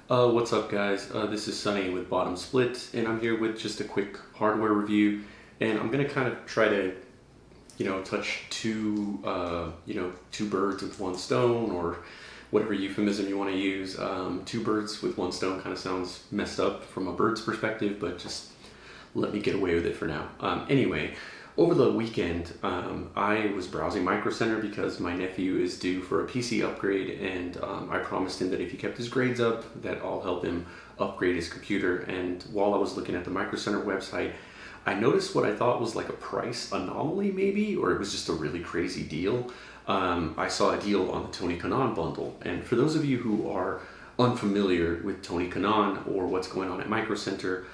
What's up, guys? This is Sunny with Bottom Split, and I'm here with just a quick hardware review. And I'm gonna kind of try to, touch two birds with one stone, or whatever euphemism you want to use. Two birds with one stone kind of sounds messed up from a bird's perspective, but just let me get away with it for now. Anyway, over the weekend, I was browsing Microcenter because my nephew is due for a PC upgrade, and I promised him that if he kept his grades up, that I'll help him upgrade his computer. And while I was looking at the Microcenter website, I noticed what I thought was like a price anomaly maybe, or it was just a really crazy deal. I saw a deal on the Tony Kanaan bundle, and for those of you who are unfamiliar with Tony Kanaan or what's going on at Microcenter,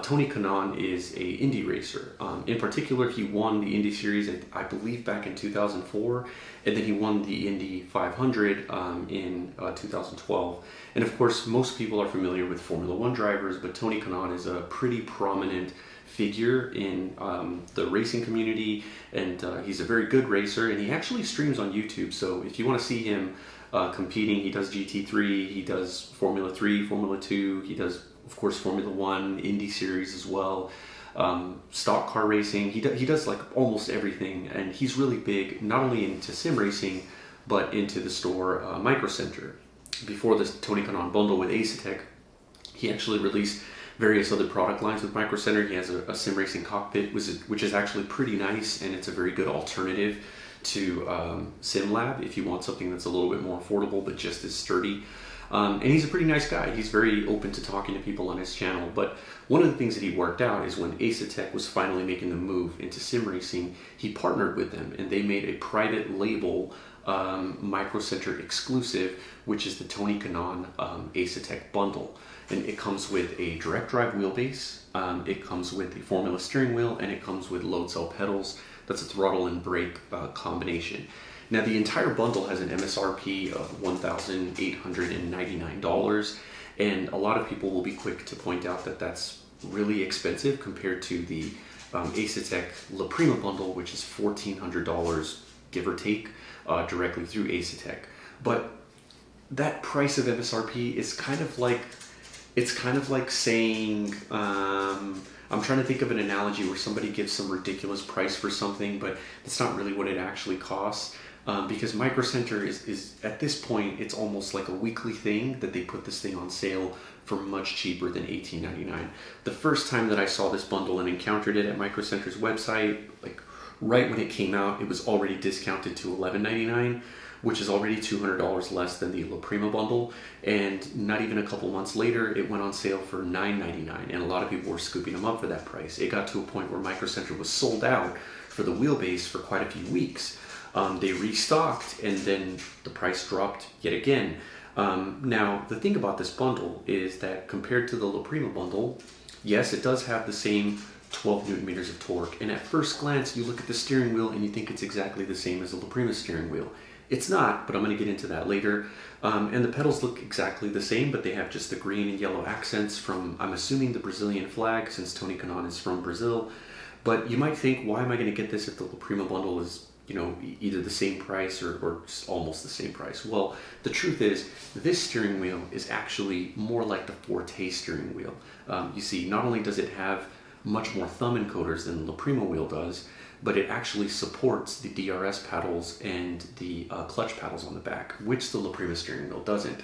Tony Kanaan is a indie racer. In particular, he won the Indy Series, I believe, back in 2004, and then he won the Indy 500 in 2012. And of course, most people are familiar with Formula One drivers, but Tony Kanaan is a pretty prominent figure in the racing community, and he's a very good racer, and he actually streams on YouTube. So if you want to see him competing, he does GT3, he does Formula 3, Formula 2, he does, of course, Formula 1, Indy Series as well, stock car racing. He does like almost everything, and he's really big, not only into sim racing, but into the store Microcenter. Before this Tony Kanaan bundle with Asetek, he actually released various other product lines with Microcenter. He has a sim racing cockpit, which is actually pretty nice, and it's a very good alternative to SimLab if you want something that's a little bit more affordable but just as sturdy. And he's a pretty nice guy. He's very open to talking to people on his channel. But one of the things that he worked out is when Asetek was finally making the move into sim racing, he partnered with them, and they made a private label Microcenter exclusive, which is the Tony Kanaan Asetek bundle. And it comes with a direct drive wheelbase, it comes with the Formula steering wheel, and it comes with load cell pedals. That's a throttle and brake combination. Now, the entire bundle has an MSRP of $1,899, and a lot of people will be quick to point out that that's really expensive compared to the Asetek La Prima bundle, which is $1,400, give or take, directly through Asetek. But that price of MSRP is kind of like, saying, I'm trying to think of an analogy where somebody gives some ridiculous price for something, but it's not really what it actually costs. Because Microcenter is at this point, it's almost like a weekly thing that they put this thing on sale for much cheaper than $18.99. The first time that I saw this bundle and encountered it at Microcenter's website, like right when it came out, it was already discounted to $11.99, which is already $200 less than the La Prima bundle. And not even a couple months later, it went on sale for $9.99, and a lot of people were scooping them up for that price. It got to a point where Microcenter was sold out for the wheelbase for quite a few weeks. They restocked, and then the price dropped yet again. Now, the thing about this bundle is that compared to the La Prima bundle, yes, it does have the same 12 newton meters of torque, and at first glance, you look at the steering wheel and you think it's exactly the same as the La Prima steering wheel. It's not, but I'm going to get into that later. And the pedals look exactly the same, but they have just the green and yellow accents from, I'm assuming, the Brazilian flag, since Tony Kanaan is from Brazil. But you might think, why am I going to get this if the La Prima bundle is, either the same price or almost the same price? Well, the truth is, this steering wheel is actually more like the Forte steering wheel. You see, not only does it have much more thumb encoders than the La Prima wheel does, but it actually supports the DRS paddles and the clutch paddles on the back, which the La Prima steering wheel doesn't.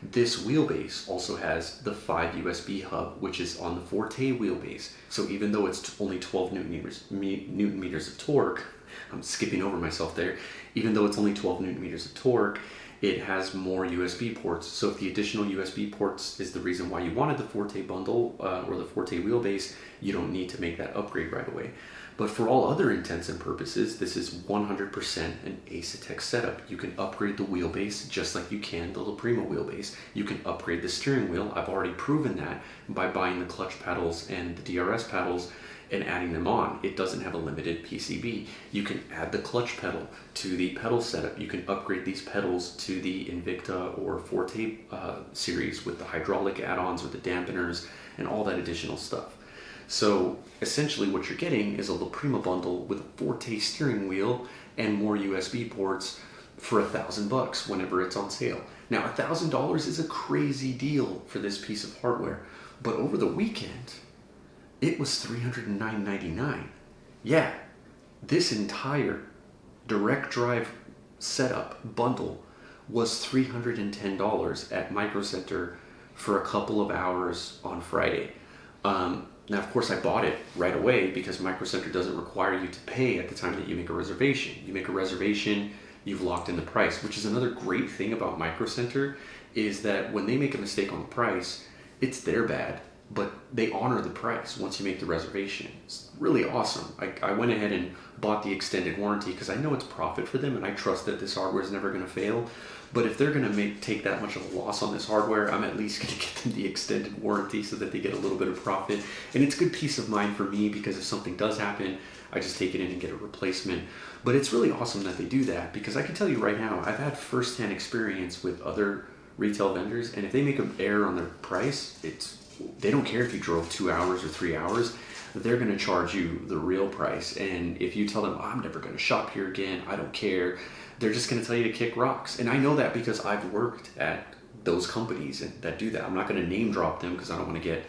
This wheelbase also has the 5 USB hub, which is on the Forte wheelbase. So even though it's only 12 newton meters of torque, I'm skipping over myself there, even though it's only 12 newton meters of torque, it has more USB ports. So if the additional USB ports is the reason why you wanted the Forte bundle or the Forte wheelbase, you don't need to make that upgrade right away. But for all other intents and purposes, this is 100% an Asetek setup. You can upgrade the wheelbase just like you can the La Prima wheelbase. You can upgrade the steering wheel. I've already proven that by buying the clutch paddles and the DRS paddles and adding them on. It doesn't have a limited PCB. You can add the clutch pedal to the pedal setup. You can upgrade these pedals to the Invicta or Forte series with the hydraulic add-ons or the dampeners and all that additional stuff. So essentially what you're getting is a La Prima bundle with a Forte steering wheel and more USB ports for $1,000 whenever it's on sale. Now, $1,000 is a crazy deal for this piece of hardware, but over the weekend, it was $309.99. Yeah, this entire direct drive setup bundle was $310 at Microcenter for a couple of hours on Friday. Now, of course, I bought it right away because Microcenter doesn't require you to pay at the time that you make a reservation. You make a reservation, you've locked in the price, which is another great thing about Microcenter, is that when they make a mistake on the price, it's their bad, but they honor the price once you make the reservation. It's really awesome. I went ahead and bought the extended warranty because I know it's profit for them and I trust that this hardware is never going to fail. But if they're going to take that much of a loss on this hardware, I'm at least going to get them the extended warranty so that they get a little bit of profit. And it's good peace of mind for me because if something does happen, I just take it in and get a replacement. But it's really awesome that they do that because I can tell you right now, I've had firsthand experience with other retail vendors, and if they make an error on their price, they don't care if you drove 2 hours or 3 hours. They're going to charge you the real price. And if you tell them, I'm never going to shop here again, I don't care, they're just going to tell you to kick rocks. And I know that because I've worked at those companies that do that. I'm not going to name drop them because I don't want to get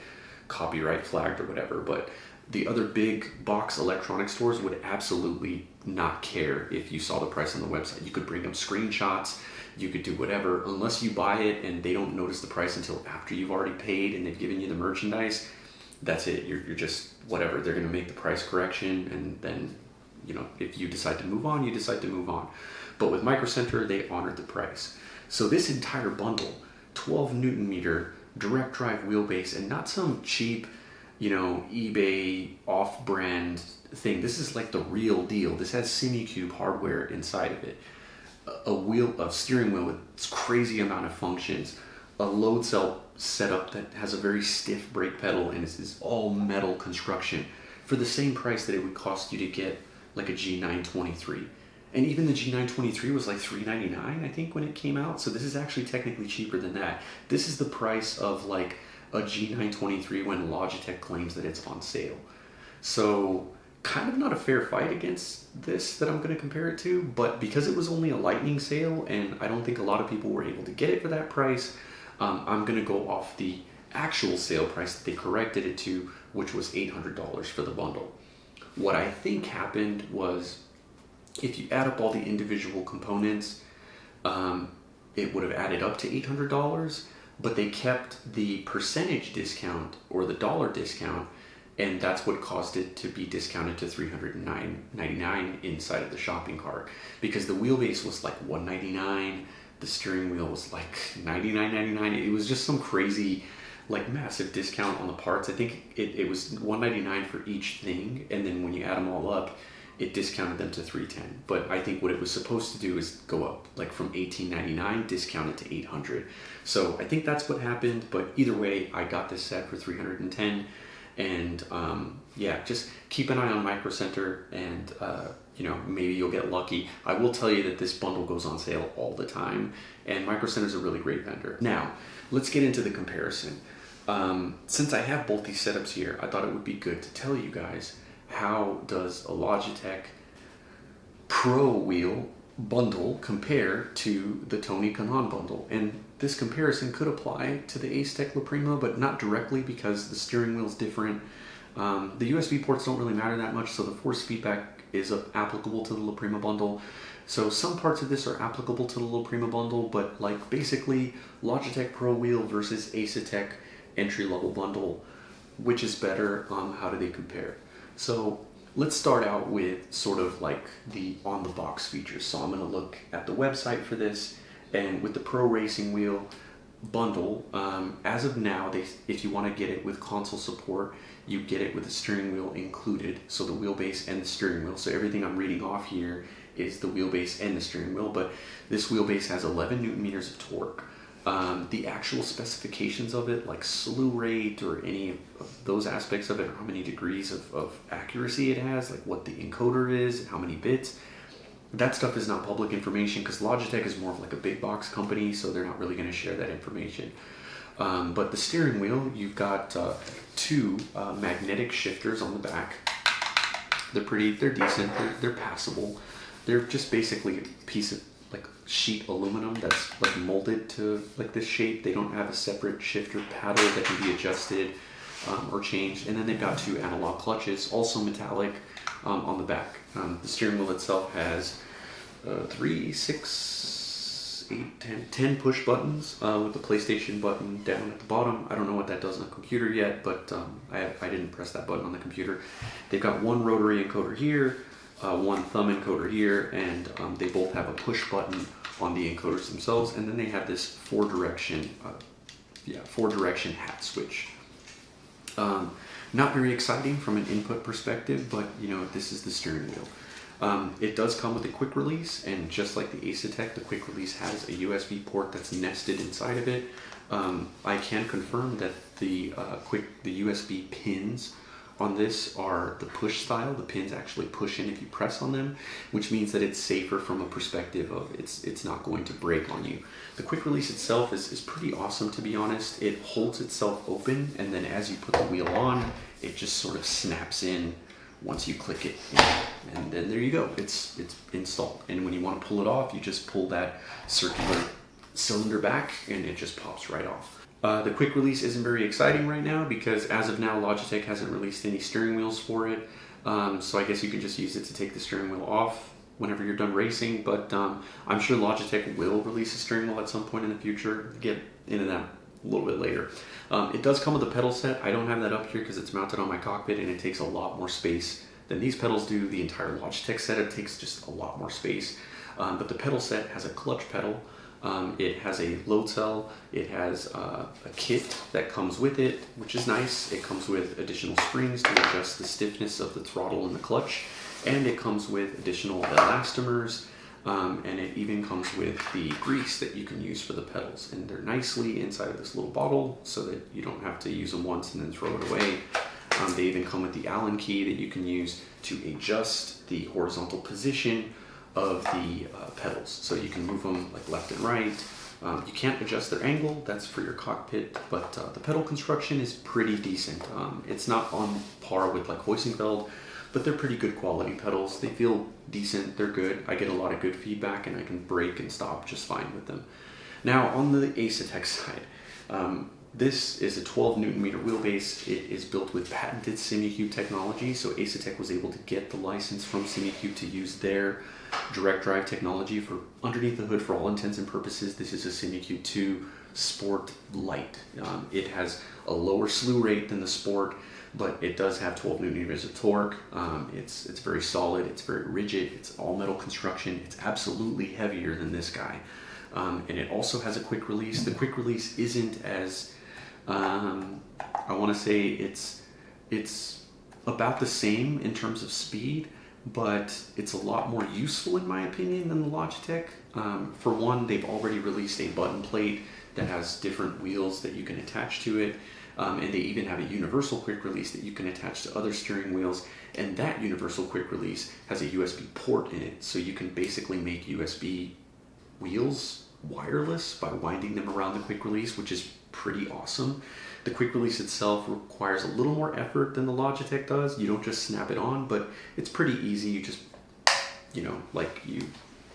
copyright flagged or whatever, but the other big box electronic stores would absolutely not care if you saw the price on the website. You could bring them screenshots, you could do whatever, unless you buy it and they don't notice the price until after you've already paid and they've given you the merchandise. That's it. You're just whatever. They're going to make the price correction, and then, if you decide to move on, you decide to move on. But with Microcenter, they honored the price. So this entire bundle, 12 Newton meter direct drive wheelbase, and not some cheap, eBay off-brand thing. This is like the real deal. This has SemiCube hardware inside of it. A steering wheel with this crazy amount of functions, a load cell setup that has a very stiff brake pedal, and is all metal construction for the same price that it would cost you to get like a G923. And even the G923 was like $399, I think, when it came out. So this is actually technically cheaper than that. This is the price of like a G923 when Logitech claims that it's on sale. So kind of not a fair fight against this that I'm going to compare it to, but because it was only a lightning sale and I don't think a lot of people were able to get it for that price, I'm going to go off the actual sale price that they corrected it to, which was $800 for the bundle. What I think happened was, if you add up all the individual components, it would have added up to $800, but they kept the percentage discount or the dollar discount, and that's what caused it to be discounted to $309.99 inside of the shopping cart, because the wheelbase was like $199, the steering wheel was like $99.99. It was just some crazy, like, massive discount on the parts. I think it was $199 for each thing, and then when you add them all up, it discounted them to $310. But I think what it was supposed to do is go up, like from $18.99, discounted to $800. So I think that's what happened. But either way, I got this set for $310. And yeah, just keep an eye on Microcenter, and maybe you'll get lucky. I will tell you that this bundle goes on sale all the time, and Microcenter is a really great vendor. Now, let's get into the comparison. Since I have both these setups here, I thought it would be good to tell you guys, how does a Logitech Pro Wheel bundle compare to the Tony Kanaan bundle? And this comparison could apply to the Asetek La Prima, but not directly because the steering wheel is different. The USB ports don't really matter that much, so the force feedback is applicable to the La Prima bundle. So some parts of this are applicable to the La Prima bundle, but like basically Logitech Pro Wheel versus Asetek entry-level bundle, which is better? How do they compare? So let's start out with sort of like the on-the-box features. So I'm going to look at the website for this, and with the Pro Racing Wheel bundle, as of now, if you want to get it with console support, you get it with the steering wheel included, so the wheelbase and the steering wheel. So everything I'm reading off here is the wheelbase and the steering wheel, but this wheelbase has 11 Newton meters of torque. The actual specifications of it, like slew rate or any of those aspects of it, or how many degrees of accuracy it has, like what the encoder is, how many bits, that stuff is not public information because Logitech is more of like a big box company, so they're not really going to share that information. But the steering wheel, you've got two magnetic shifters on the back. They're decent, they're passable. They're just basically a piece of like sheet aluminum that's like molded to like this shape. They don't have a separate shifter paddle that can be adjusted or changed. And then they've got 2 analog clutches, also metallic, on the back. The steering wheel itself has 3, 6, 8, 10 push buttons with the PlayStation button down at the bottom. I don't know what that does on a computer yet, but I didn't press that button on the computer. They've got 1 rotary encoder here, 1 thumb encoder here, and they both have a push button on the encoders themselves. And then they have this 4-direction hat switch. Not very exciting from an input perspective, but you know, this is the steering wheel. It does come with a quick release, and just like the Asetek, the quick release has a USB port that's nested inside of it. I can confirm that the USB pins on this are the push style. The pins actually push in if you press on them, which means that it's safer from a perspective of it's not going to break on you. The quick release itself is pretty awesome, to be honest. It holds itself open, and then as you put the wheel on, it just sort of snaps in once you click it, and then there you go, it's installed. And when you want to pull it off, you just pull that circular cylinder back and it just pops right off. The quick release isn't very exciting right now because as of now Logitech hasn't released any steering wheels for it, so I guess you could just use it to take the steering wheel off whenever you're done racing, but I'm sure Logitech will release a steering wheel at some point in the future. Get into that a little bit later. It does come with a pedal set. I don't have that up here because it's mounted on my cockpit and it takes a lot more space than these pedals do. The entire Logitech setup takes just a lot more space, but the pedal set has a clutch pedal. It has a load cell, it has a kit that comes with it, which is nice. It comes with additional springs to adjust the stiffness of the throttle and the clutch, and it comes with additional elastomers, and it even comes with the grease that you can use for the pedals. And they're nicely inside of this little bottle so that you don't have to use them once and then throw it away. They even come with the Allen key that you can use to adjust the horizontal position of the pedals, so you can move them like left and right. You can't adjust their angle, that's for your cockpit, but the pedal construction is pretty decent. It's not on par with like Heusinkveld, but they're pretty good quality pedals. They feel decent, they're good. I get a lot of good feedback and I can brake and stop just fine with them. Now on the Asetek side, this is a 12 Newton meter wheelbase. It is built with patented SimiCube technology, so Asetek was able to get the license from SimiCube to use their direct drive technology for underneath the hood. For all intents and purposes, this is a SimiCube 2 Sport Lite. It has a lower slew rate than the Sport, but it does have 12 Newton meters of torque. It's very solid, it's very rigid, it's all metal construction, it's absolutely heavier than this guy. And it also has a quick release. The quick release isn't as, I want to say it's about the same in terms of speed, but it's a lot more useful in my opinion than the Logitech. For one, they've already released a button plate that has different wheels that you can attach to it, and they even have a universal quick release that you can attach to other steering wheels, and that universal quick release has a USB port in it, so you can basically make USB wheels wireless by winding them around the quick release, which is pretty awesome. The quick release itself requires a little more effort than the Logitech does. You don't just snap it on, but it's pretty easy. You just,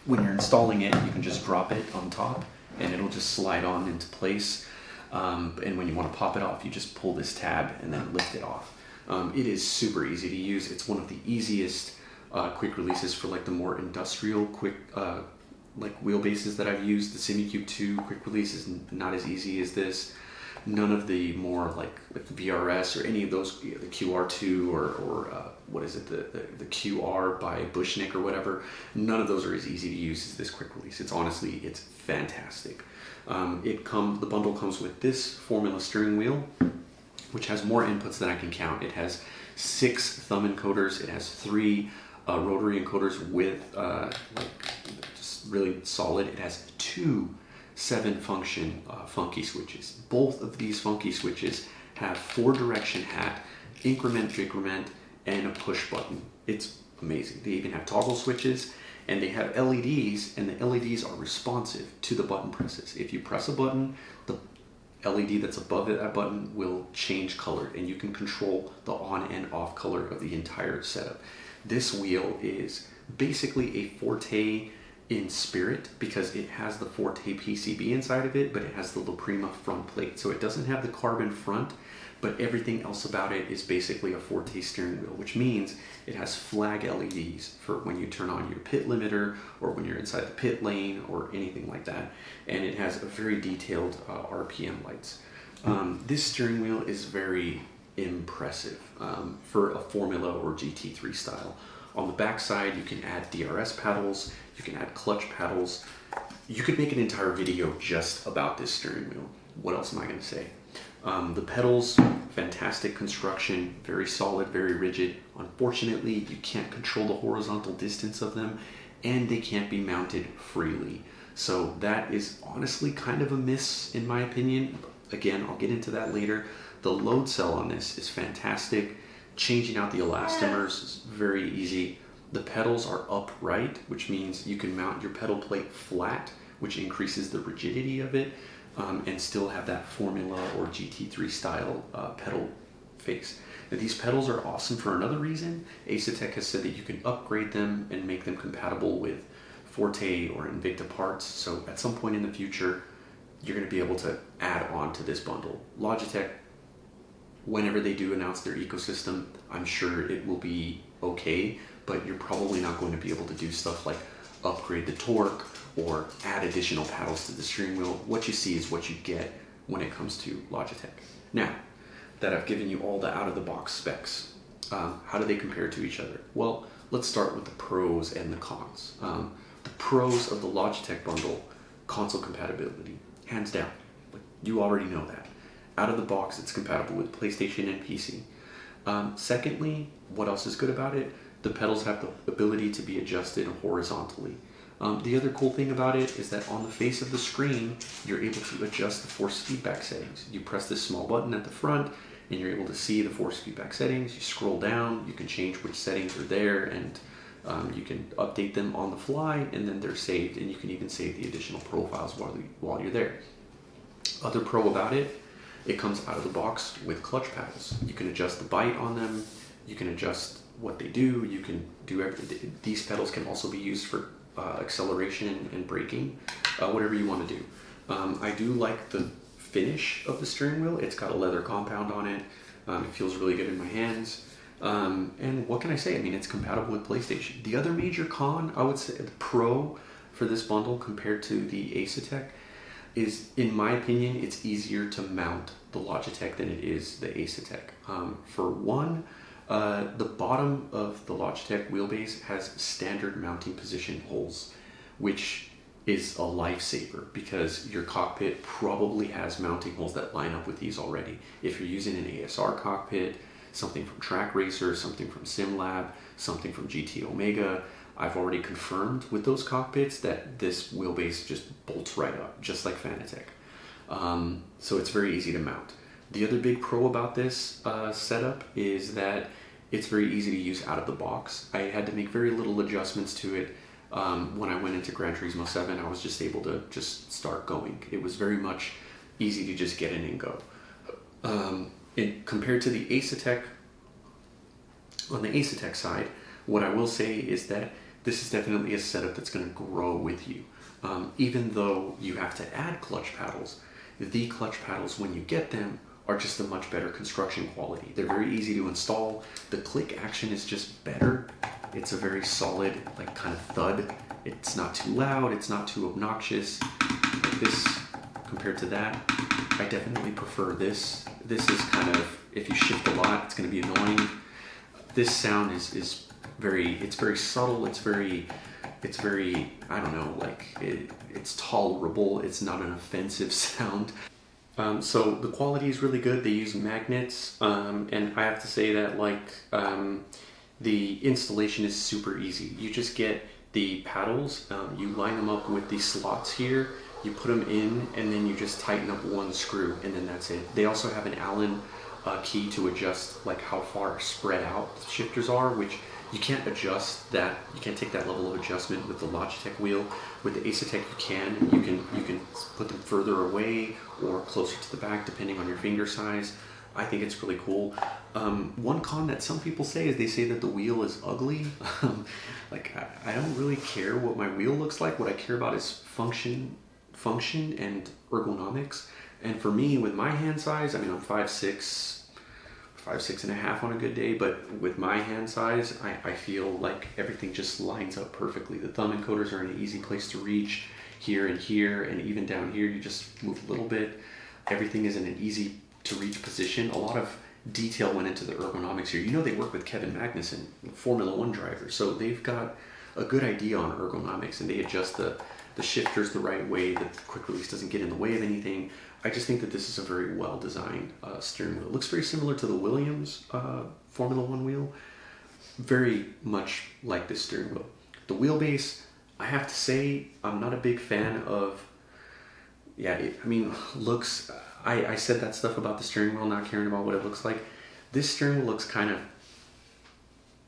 when you're installing it, you can just drop it on top and it'll just slide on into place. And when you want to pop it off, you just pull this tab and then lift it off. It is super easy to use. It's one of the easiest quick releases for like the more industrial quick wheelbases that I've used. The SimiCube 2 quick release is not as easy as this. None of the more like VRS or any of those, the QR2 or what is it, the QR by Bushnick or whatever, none of those are as easy to use as this quick release. It's fantastic. The bundle comes with this Formula steering wheel, which has more inputs than I can count. It has 6 thumb encoders. It has 3 rotary encoders with just really solid. It has 2 7-function funky switches. Both of these funky switches have 4-direction hat, increment, decrement, and a push button. It's amazing. They even have toggle switches, and they have LEDs, and the LEDs are responsive to the button presses. If you press a button, the LED that's above that button will change color, and you can control the on and off color of the entire setup. This wheel is basically a Forte in spirit because it has the Forte PCB inside of it, but it has the La Prima front plate. So it doesn't have the carbon front, but everything else about it is basically a Forte steering wheel, which means it has flag LEDs for when you turn on your pit limiter or when you're inside the pit lane or anything like that. And it has a very detailed RPM lights. This steering wheel is very impressive for a Formula or GT3 style. On the back side, you can add DRS paddles, you can add clutch paddles. You could make an entire video just about this steering wheel. What else am I going to say? The pedals, fantastic construction, very solid, very rigid. Unfortunately, you can't control the horizontal distance of them, and they can't be mounted freely. So that is honestly kind of a miss in my opinion. Again, I'll get into that later. The load cell on this is fantastic. Changing out the elastomers is very easy. The pedals are upright, which means you can mount your pedal plate flat, which increases the rigidity of it, and still have that Formula or GT3 style pedal face. Now, these pedals are awesome for another reason. Asetek has said that you can upgrade them and make them compatible with Forte or Invicta parts. So at some point in the future, you're going to be able to add on to this bundle. Logitech, whenever they do announce their ecosystem, I'm sure it will be okay, but you're probably not going to be able to do stuff like upgrade the torque or add additional paddles to the steering wheel. What you see is what you get when it comes to Logitech. Now that I've given you all the out-of-the-box specs, how do they compare to each other? Well, let's start with the pros and the cons. The pros of the Logitech bundle: console compatibility, hands down. You already know that. Out of the box, it's compatible with PlayStation and PC. Secondly, what else is good about it? The pedals have the ability to be adjusted horizontally. The other cool thing about it is that on the face of the screen, you're able to adjust the force feedback settings. You press this small button at the front, and you're able to see the force feedback settings. You scroll down, you can change which settings are there, and you can update them on the fly, and then they're saved, and you can even save the additional profiles while you're there. Other pro about it, it comes out of the box with clutch paddles. You can adjust the bite on them, you can adjust what they do, you can do everything. These pedals can also be used for acceleration and braking, whatever you want to do. I do like the finish of the steering wheel. It's got a leather compound on it. It feels really good in my hands. And what can I say? I mean, it's compatible with PlayStation. The other major con, I would say, the pro for this bundle compared to the Asetek is, in my opinion, it's easier to mount the Logitech than it is the Asetek. For one, the bottom of the Logitech wheelbase has standard mounting position holes, which is a lifesaver because your cockpit probably has mounting holes that line up with these already. If you're using an ASR cockpit, something from Track Racer, something from SimLab, something from GT Omega, I've already confirmed with those cockpits that this wheelbase just bolts right up, just like Fanatec. So it's very easy to mount. The other big pro about this setup is that it's very easy to use out of the box. I had to make very little adjustments to it. When I went into Gran Turismo 7, I was just able to just start going. It was very much easy to just get in and go. Compared to the Asetek, on the Asetek side, what I will say is that this is definitely a setup that's going to grow with you. Even though you have to add clutch paddles, the clutch paddles, when you get them, are just a much better construction quality. They're very easy to install. The click action is just better. It's a very solid, like, kind of thud. It's not too loud, it's not too obnoxious. Like this, compared to that, I definitely prefer this. This is kind of, if you shift a lot, it's going to be annoying. This sound is very, it's very subtle, it's very, I don't know, like, it's tolerable, it's not an offensive sound. So the quality is really good. They use magnets, and I have to say that, like, the installation is super easy. You just get the paddles, you line them up with these slots here, you put them in, and then you just tighten up one screw, and then that's it. They also have an Allen key to adjust, like, how far spread out the shifters are, which you can't adjust that. You can't take that level of adjustment with the Logitech wheel. With the Asetek, you can. You can put them further away or closer to the back, depending on your finger size. I think it's really cool. One con that some people say is they say that the wheel is ugly. Like I don't really care what my wheel looks like. What I care about is function and ergonomics. And for me, with my hand size, I mean, I'm 5'6", 5'6.5" on a good day, but with my hand size, I feel like everything just lines up perfectly. The thumb encoders are in an easy place to reach here, and even down here, you just move a little bit. Everything is in an easy to reach position. A lot of detail went into the ergonomics here. You know, they work with Kevin Magnussen, Formula One driver, so they've got a good idea on ergonomics, and they adjust the shifters the right way, that the quick release doesn't get in the way of anything. I just think that this is a very well designed steering wheel. It looks very similar to the Williams Formula One wheel. Very much like this steering wheel. The wheelbase, I have to say, I'm not a big fan of. Yeah, looks. I said that stuff about the steering wheel, not caring about what it looks like. This steering wheel looks kind of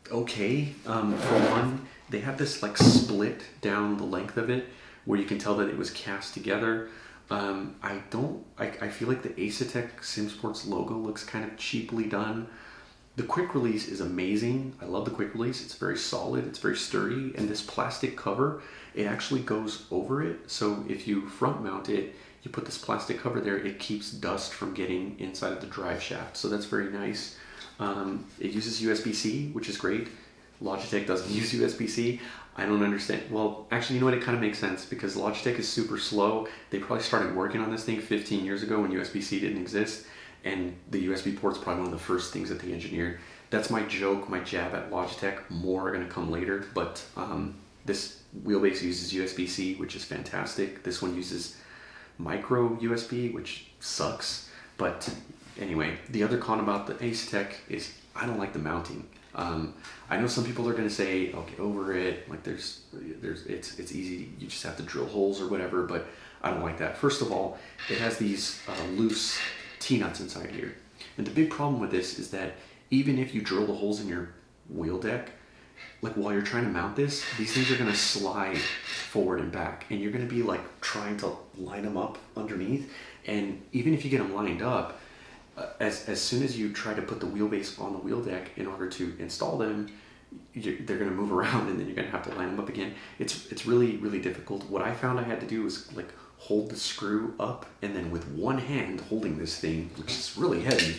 okay. For one, they have this like split down the length of it, where you can tell that it was cast together. I feel like the Asetek SimSports logo looks kind of cheaply done. The quick release is amazing. I love the quick release. It's very solid, it's very sturdy, and this plastic cover, it actually goes over it. So if you front mount it, you put this plastic cover there, it keeps dust from getting inside of the drive shaft. So that's very nice. It uses USB-C, which is great. Logitech doesn't use USB-C. I don't understand. Well, actually, you know what? It kind of makes sense because Logitech is super slow. They probably started working on this thing 15 years ago when USB-C didn't exist, and the USB port's probably one of the first things that they engineered. That's my joke, my jab at Logitech. More are going to come later, but this wheelbase uses USB-C, which is fantastic. This one uses micro USB, which sucks. But anyway, the other con about the Asetek is I don't like the mounting. I know some people are going to say, "Oh, get over it. Like it's easy. You just have to drill holes or whatever." But I don't like that. First of all, it has these loose T-nuts inside here, and the big problem with this is that even if you drill the holes in your wheel deck, like while you're trying to mount this, these things are going to slide forward and back, and you're going to be like trying to line them up underneath. And even if you get them lined up, as soon as you try to put the wheelbase on the wheel deck in order to install them, they're going to move around, and then you're going to have to line them up again. It's really, really difficult. What I found I had to do was like hold the screw up, and then with one hand holding this thing, which is really heavy,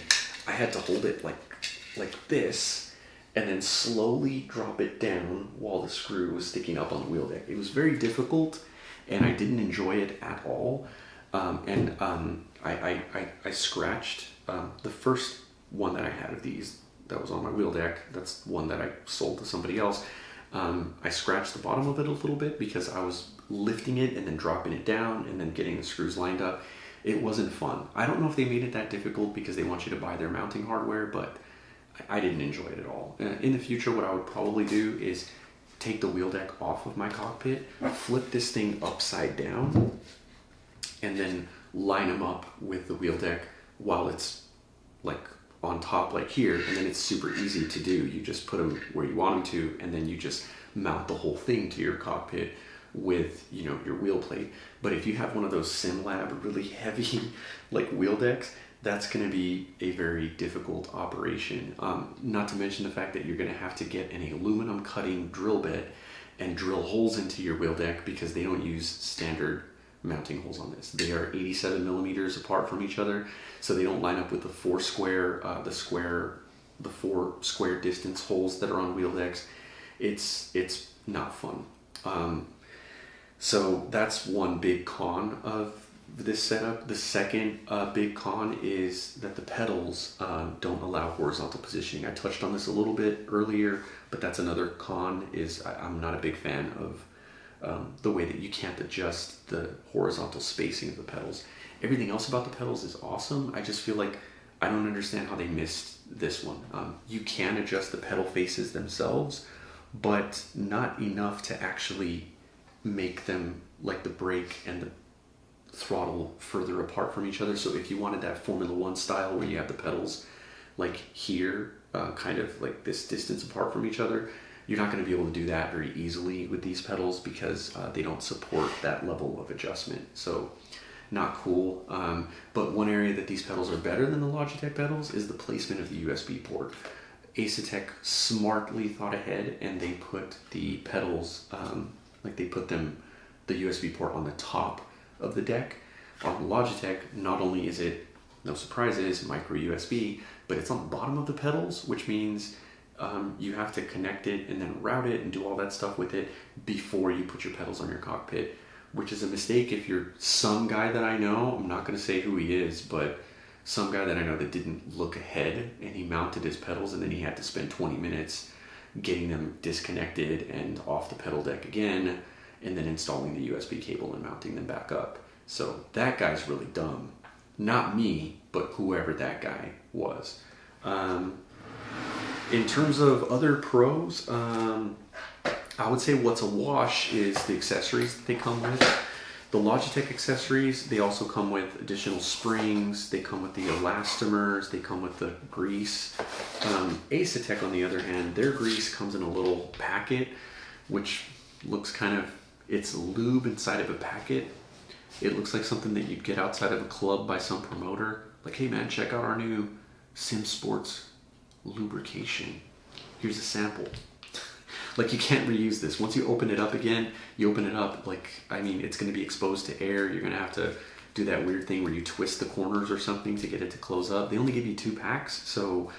I had to hold it like this, and then slowly drop it down while the screw was sticking up on the wheel deck. It was very difficult, and I didn't enjoy it at all. I scratched the first one that I had of these that was on my wheel deck. That's one that I sold to somebody else. I scratched the bottom of it a little bit because I was lifting it and then dropping it down and then getting the screws lined up. It wasn't fun. I don't know if they made it that difficult because they want you to buy their mounting hardware, but I didn't enjoy it at all. In the future, what I would probably do is take the wheel deck off of my cockpit, flip this thing upside down, and then line them up with the wheel deck while it's like on top like here, and then it's super easy to do. You just put them where you want them to, and then you just mount the whole thing to your cockpit with, you know, your wheel plate. But if you have one of those SimLab really heavy like wheel decks, that's going to be a very difficult operation. Not to mention the fact that you're going to have to get an aluminum cutting drill bit and drill holes into your wheel deck because they don't use standard mounting holes on this. They are 87 millimeters apart from each other, so they don't line up with the four square distance holes that are on wheel decks. It's not fun. So that's one big con of this setup. The second big con is that the pedals don't allow horizontal positioning. I touched on this a little bit earlier, but that's another con. I'm not a big fan of the way that you can't adjust the horizontal spacing of the pedals. Everything else about the pedals is awesome. I just feel like I don't understand how they missed this one. You can adjust the pedal faces themselves, but not enough to actually make them like the brake and the throttle further apart from each other. So if you wanted that Formula One style where you have the pedals like here, kind of like this distance apart from each other, you're not going to be able to do that very easily with these pedals because they don't support that level of adjustment. So not cool. But one area that these pedals are better than the Logitech pedals is the placement of the USB port. Asetek smartly thought ahead, and they put the pedals, the USB port on the top of the deck. On Logitech, not only is it, no surprises, micro USB, but it's on the bottom of the pedals, which means you have to connect it and then route it and do all that stuff with it before you put your pedals on your cockpit, which is a mistake if you're some guy that I know. I'm not going to say who he is, but some guy that I know that didn't look ahead, and he mounted his pedals and then he had to spend 20 minutes getting them disconnected and off the pedal deck again, and then installing the USB cable and mounting them back up. So that guy's really dumb. Not me, but whoever that guy was. In terms of other pros, I would say what's a wash is the accessories that they come with. The Logitech accessories, they also come with additional springs, they come with the elastomers, they come with the grease. Asetek, on the other hand, their grease comes in a little packet, which looks kind of, it's lube inside of a packet. It looks like something that you'd get outside of a club by some promoter. Like, hey man, check out our new Sim Sports lubrication. Here's a sample. Like, you can't reuse this. Once you open it up again, you open it up, like, I mean, it's going to be exposed to air. You're going to have to do that weird thing where you twist the corners or something to get it to close up. They only give you 2 packs, so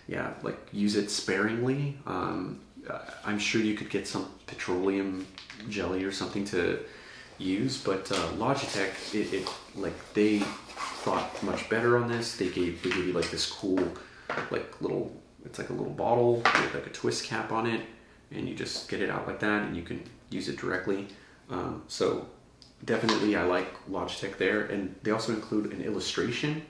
yeah, like, use it sparingly. I'm sure you could get some petroleum jelly or something to use, but Logitech, they thought much better on this. They gave you like this cool, like, little, it's like a little bottle with like a twist cap on it, and you just get it out like that and you can use it directly. So definitely I like Logitech there, and they also include an illustration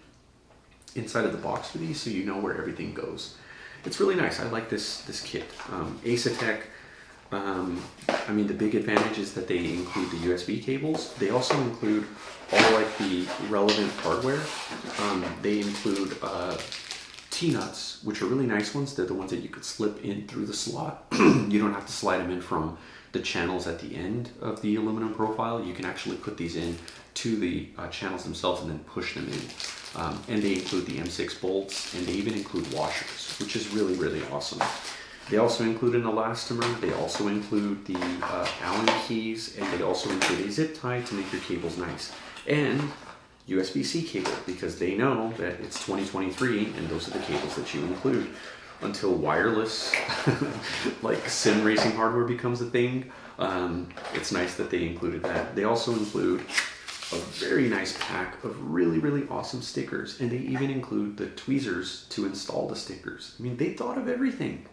inside of the box for these, so you know where everything goes. It's really nice. I like this kit. Asetek, I mean, the big advantage is that they include the USB cables. They also include all like the relevant hardware. They include T-nuts, which are really nice ones. They're the ones that you could slip in through the slot. You don't have to slide them in from the channels at the end of the aluminum profile. You can actually put these in to the channels themselves and then push them in. And they include the M6 bolts, and they even include washers, which is really, really awesome. They also include an elastomer. They also include the Allen keys, and they also include a zip tie to make your cables nice. And USB-C cable, because they know that it's 2023 and those are the cables that you include. Until wireless like sim racing hardware becomes a thing, it's nice that they included that. They also include a very nice pack of really, really awesome stickers, and they even include the tweezers to install the stickers. I mean, they thought of everything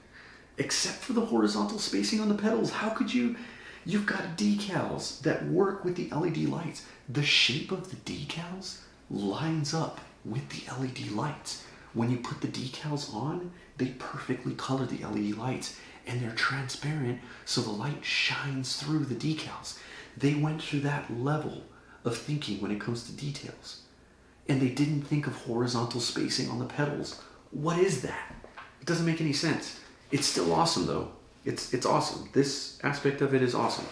except for the horizontal spacing on the pedals. How could you? You've got decals that work with the LED lights. The shape of the decals lines up with the LED lights. When you put the decals on, they perfectly color the LED lights, and they're transparent, so the light shines through the decals. They went through that level of thinking when it comes to details. And they didn't think of horizontal spacing on the pedals. What is that? It doesn't make any sense. It's still awesome though. It's awesome. This aspect of it is awesome.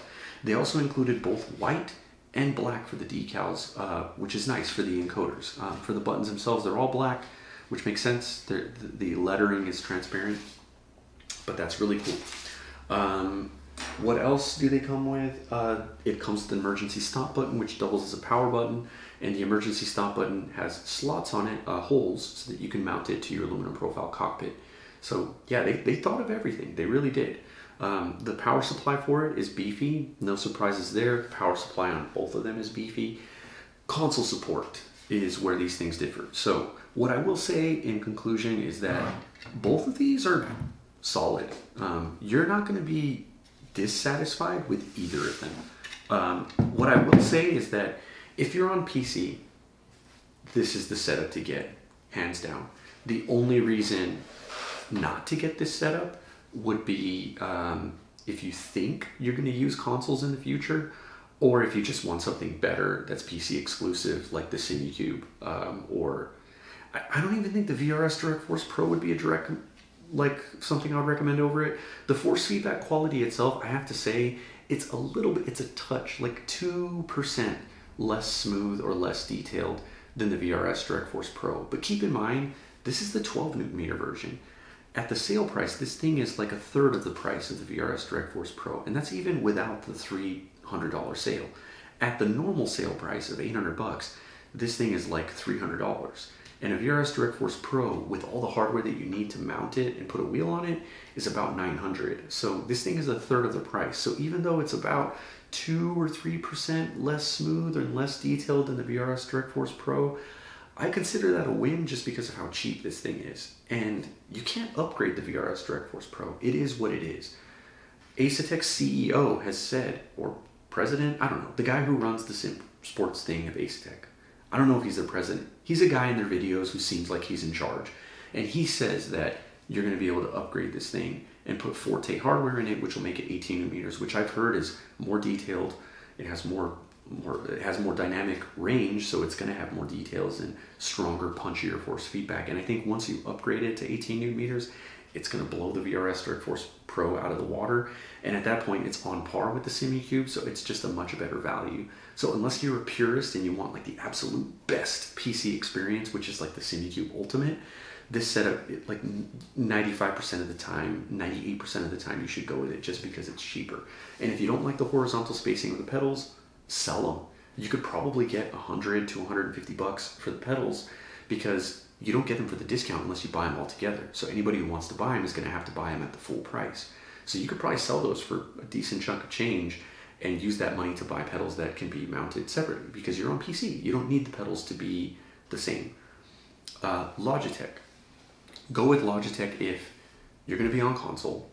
They also included both white and black for the decals, which is nice for the encoders. For the buttons themselves, they're all black, which makes sense. The lettering is transparent, but that's really cool. What else do they come with? It comes with an emergency stop button, which doubles as a power button, and the emergency stop button has slots on it, holes, so that you can mount it to your aluminum profile cockpit. So yeah, they thought of everything. They really did. The power supply for it is beefy. No surprises there. The power supply on both of them is beefy. Console support is where these things differ. So what I will say in conclusion is that both of these are solid. You're not going to be dissatisfied with either of them. What I will say is that if you're on PC, this is the setup to get, hands down. The only reason not to get this setup would be if you think you're going to use consoles in the future, or if you just want something better that's PC exclusive, like the CineCube, or I don't even think the VRS Direct Force Pro would be a direct, like something I'd recommend over it. The force feedback quality itself, I have to say, it's a little bit, it's a touch, like 2% less smooth or less detailed than the VRS Direct Force Pro. But keep in mind, this is the 12 Newton meter version. At the sale price, this thing is like a third of the price of the VRS Direct Force Pro, and that's even without the $300 sale. At the normal sale price of $800, this thing is like $300. And a VRS Direct Force Pro with all the hardware that you need to mount it and put a wheel on it is about $900. So this thing is a third of the price. So even though it's about 2 or 3% less smooth and less detailed than the VRS Direct Force Pro, I consider that a win just because of how cheap this thing is. And you can't upgrade the VRS Direct Force Pro. It is what it is. Asetek's CEO has said, or president, I don't know, the guy who runs the sim sports thing of Asetek. I don't know if he's their president. He's a guy in their videos who seems like he's in charge. And he says that you're going to be able to upgrade this thing and put Forte hardware in it, which will make it 18 millimeters, which I've heard is more detailed. It has more dynamic range, so it's going to have more details and stronger, punchier force feedback. And I think once you upgrade it to 18 newton meters, it's going to blow the VRS Direct Force Pro out of the water. And at that point, it's on par with the SimuCube, so it's just a much better value. So unless you're a purist and you want like the absolute best PC experience, which is like the SimuCube Ultimate, this setup, like 95% of the time, 98% of the time, you should go with it just because it's cheaper. And if you don't like the horizontal spacing of the pedals, sell them. You could probably get $100 to $150 for the pedals because you don't get them for the discount unless you buy them all together. So anybody who wants to buy them is going to have to buy them at the full price. So you could probably sell those for a decent chunk of change and use that money to buy pedals that can be mounted separately because you're on PC. You don't need the pedals to be the same. Logitech. Go with Logitech if you're going to be on console,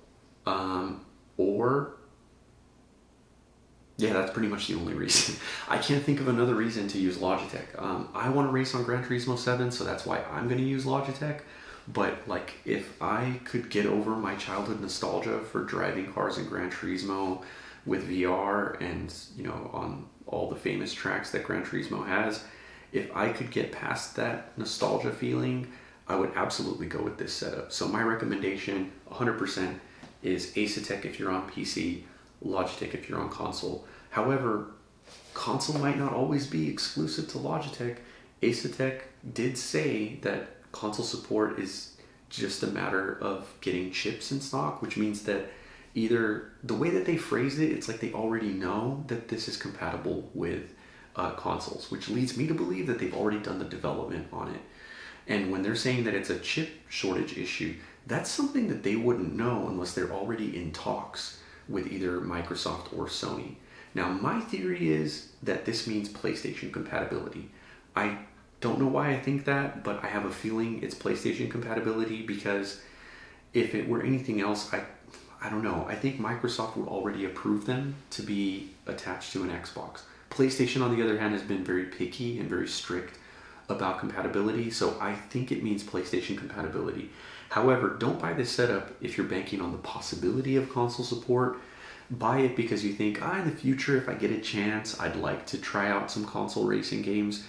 yeah, that's pretty much the only reason. I can't think of another reason to use Logitech. I want to race on Gran Turismo 7, so that's why I'm going to use Logitech. But like, if I could get over my childhood nostalgia for driving cars in Gran Turismo with VR and, you know, on all the famous tracks that Gran Turismo has, if I could get past that nostalgia feeling, I would absolutely go with this setup. So my recommendation, 100%, is Asetek if you're on PC, Logitech if you're on console. However, console might not always be exclusive to Logitech. Asetek did say that console support is just a matter of getting chips in stock, which means that either the way that they phrased it, it's like they already know that this is compatible with consoles, which leads me to believe that they've already done the development on it. And when they're saying that it's a chip shortage issue, that's something that they wouldn't know unless they're already in talks with either Microsoft or Sony. Now, my theory is that this means PlayStation compatibility. I don't know why I think that, but I have a feeling it's PlayStation compatibility because if it were anything else, I don't know. I think Microsoft would already approve them to be attached to an Xbox. PlayStation, on the other hand, has been very picky and very strict about compatibility, so I think it means PlayStation compatibility. However, don't buy this setup if you're banking on the possibility of console support. Buy it because you think, in the future, if I get a chance, I'd like to try out some console racing games.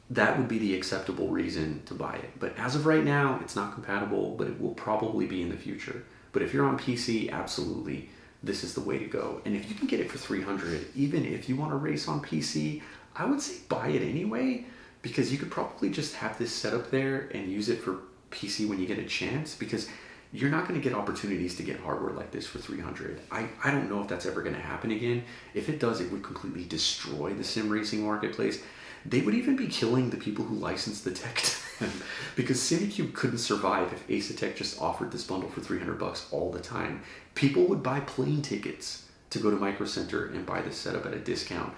That would be the acceptable reason to buy it. But as of right now, it's not compatible, but it will probably be in the future. But if you're on PC, absolutely, this is the way to go. And if you can get it for $300, even if you want to race on PC, I would say buy it anyway, because you could probably just have this set up there and use it for PC when you get a chance, because you're not going to get opportunities to get hardware like this for $300. I don't know if that's ever going to happen again. If it does, it would completely destroy the sim racing marketplace. They would even be killing the people who licensed the tech to them, because SimuCube couldn't survive if Asetek just offered this bundle for $300 all the time. People would buy plane tickets to go to Microcenter and buy this setup at a discount.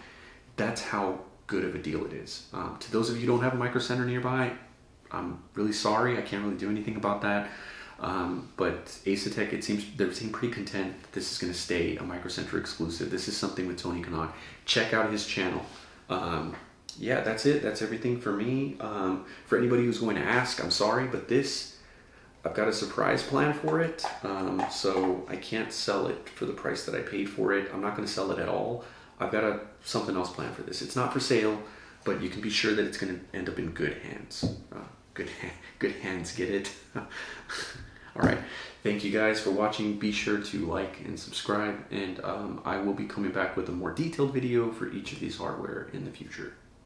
That's how good of a deal it is. To those of you who don't have a Microcenter nearby, I'm really sorry. I can't really do anything about that. But Asetek, they seem pretty content that this is going to stay a Microcenter exclusive. This is something with Tony Kanaan. Check out his channel. Yeah, that's it. That's everything for me. For anybody who's going to ask, I'm sorry, but I've got a surprise plan for it. So I can't sell it for the price that I paid for it. I'm not going to sell it at all. I've got something else planned for this. It's not for sale, but you can be sure that it's going to end up in good hands. Good hands, get it? All right. Thank you guys for watching. Be sure to like and subscribe, and I will be coming back with a more detailed video for each of these hardware in the future.